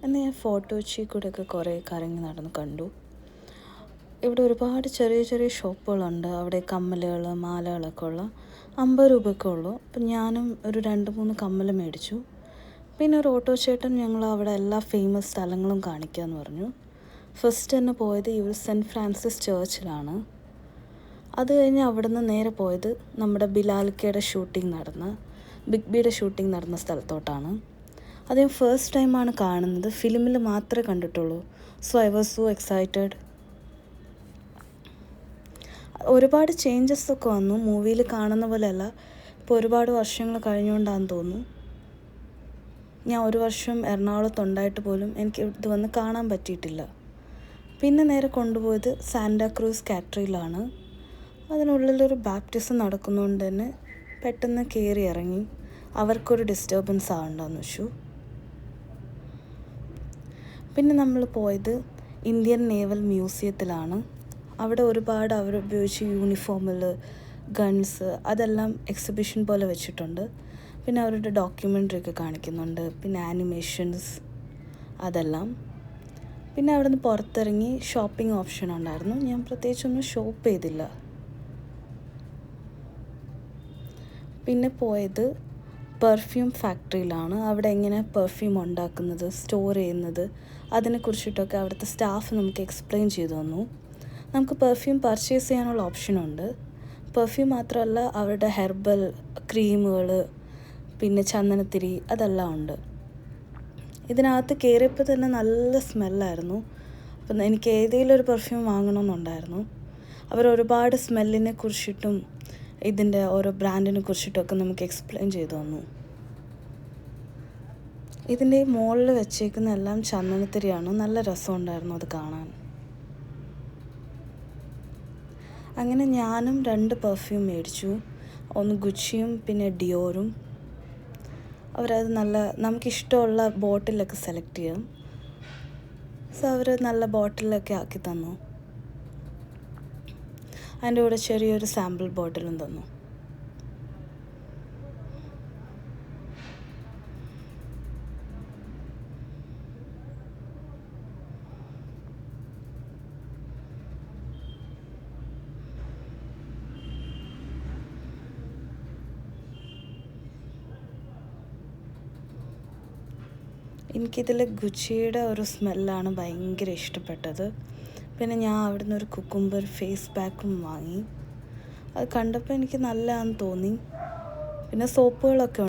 അന്ന് ഞാൻ ഫോർട്ട് കൊച്ചിയിൽ കൂടെയൊക്കെ കുറേ കറങ്ങി നടന്ന് കണ്ടു. ഇവിടെ ഒരുപാട് ചെറിയ ചെറിയ ഷോപ്പുകളുണ്ട്. അവിടെ കമ്മലുകൾ, മാലകളൊക്കെ ഉള്ള 50 രൂപയൊക്കെ ഉള്ളൂ. അപ്പം ഞാനും ഒരു 2-3 കമ്മൽ മേടിച്ചു. പിന്നെ ഒരു ഓട്ടോ ചേട്ടൻ ഞങ്ങൾ അവിടെ എല്ലാ ഫേമസ് സ്ഥലങ്ങളും കാണിക്കാമെന്ന് പറഞ്ഞു. ഫസ്റ്റ് തന്നെ പോയത് സെൻറ്റ് ഫ്രാൻസിസ് ചേർച്ചിലാണ്. അത് കഴിഞ്ഞ് അവിടെ നിന്ന് നേരെ പോയത് നമ്മുടെ ബിലാൽക്കയുടെ ബിഗ് ബിയുടെ ഷൂട്ടിംഗ് നടന്ന സ്ഥലത്തോട്ടാണ്. അത് ഞാൻ ഫസ്റ്റ് ടൈമാണ് കാണുന്നത്. ഫിലിമിൽ മാത്രമേ കണ്ടിട്ടുള്ളൂ. So I was so excited. ഒരുപാട് ചേഞ്ചസ് ഒക്കെ വന്നു. മൂവിയിൽ കാണുന്ന പോലെയല്ല. ഇപ്പോൾ ഒരുപാട് വർഷങ്ങൾ കഴിഞ്ഞുകൊണ്ടാണെന്ന് തോന്നുന്നു. ഞാൻ 1 വർഷം എറണാകുളത്തുണ്ടായിട്ട് പോലും എനിക്ക് ഇത് വന്ന് കാണാൻ പറ്റിയിട്ടില്ല. പിന്നെ നേരെ കൊണ്ടുപോയത് സാന്റാക്രൂസ് കാത്തഡ്രലാണ്. അതിനുള്ളിലൊരു ബാപ്റ്റിസം നടക്കുന്നതുകൊണ്ട് തന്നെ പെട്ടെന്ന് കയറി ഇറങ്ങി. അവർക്കൊരു ഡിസ്റ്റർബൻസ് ആവണ്ടെന്ന് വെച്ചു. പിന്നെ നമ്മൾ പോയത് ഇന്ത്യൻ നേവൽ മ്യൂസിയത്തിലാണ്. അവിടെ ഒരുപാട് അവരുപയോഗിച്ച യൂണിഫോമിൽ ഗൺസ് അതെല്ലാം എക്സിബിഷൻ പോലെ വെച്ചിട്ടുണ്ട്. പിന്നെ അവരുടെ ഡോക്യുമെൻ്ററി ഒക്കെ കാണിക്കുന്നുണ്ട്. പിന്നെ ആനിമേഷൻസ് അതെല്ലാം. പിന്നെ അവിടെ നിന്ന് പുറത്തിറങ്ങി ഷോപ്പിംഗ് ഓപ്ഷൻ ഉണ്ടായിരുന്നു. ഞാൻ പ്രത്യേകിച്ചൊന്നും ഷോപ്പ് ചെയ്തില്ല. പിന്നെ പോയത് പെർഫ്യൂം ഫാക്ടറിയിലാണ്. അവിടെ എങ്ങനെ പെർഫ്യൂം ഉണ്ടാക്കുന്നത്, സ്റ്റോർ ചെയ്യുന്നത് അതിനെക്കുറിച്ചിട്ടൊക്കെ അവിടുത്തെ സ്റ്റാഫ് നമുക്ക് എക്സ്പ്ലെയിൻ ചെയ്തു തന്നു. നമുക്ക് പെർഫ്യൂം പർച്ചേസ് ചെയ്യാനുള്ള ഓപ്ഷനുണ്ട്. പെർഫ്യൂം മാത്രമല്ല, അവരുടെ ഹെർബൽ ക്രീമുകൾ, പിന്നെ ചന്ദനത്തിരി അതെല്ലാം ഉണ്ട്. ഇതിനകത്ത് കയറിയപ്പോൾ തന്നെ നല്ല സ്മെല്ലായിരുന്നു. അപ്പം എനിക്ക് ഏതെങ്കിലും ഒരു പെർഫ്യൂം വാങ്ങണമെന്നുണ്ടായിരുന്നു. അവരൊരുപാട് സ്മെല്ലിനെ കുറിച്ചിട്ടും ഇതിൻ്റെ ഓരോ ബ്രാൻഡിനെ കുറിച്ചിട്ടൊക്കെ നമുക്ക് എക്സ്പ്ലെയിൻ ചെയ്തു തന്നു. ഇതിൻ്റെ മുകളിൽ വെച്ചേക്കുന്ന എല്ലാം ചന്ദനത്തിരിയാണ്. നല്ല രസമുണ്ടായിരുന്നു അത് കാണാൻ. അങ്ങനെ ഞാനും 2 പെർഫ്യൂം മേടിച്ചു. ഒന്ന് ഗുച്ചിയും പിന്നെ ഡിയോറും. അവരത് നമുക്കിഷ്ടമുള്ള ബോട്ടിലൊക്കെ സെലക്ട് ചെയ്യാം. സോ അവർ നല്ല ബോട്ടിലൊക്കെ ആക്കി തന്നു. അതിൻ്റെ കൂടെ ചെറിയൊരു സാമ്പിൾ ബോട്ടിലും തന്നു. എനിക്കിതിൽ ഗുച്ചിയുടെ ഒരു സ്മെല്ലാണ് ഭയങ്കര ഇഷ്ടപ്പെട്ടത്. പിന്നെ ഞാൻ അവിടെ നിന്ന് ഒരു കുക്കുംബർ ഫേസ് പാക്കും വാങ്ങി. അത് കണ്ടപ്പോൾ എനിക്ക് നല്ലതാണെന്ന് തോന്നി. പിന്നെ സോപ്പുകളൊക്കെ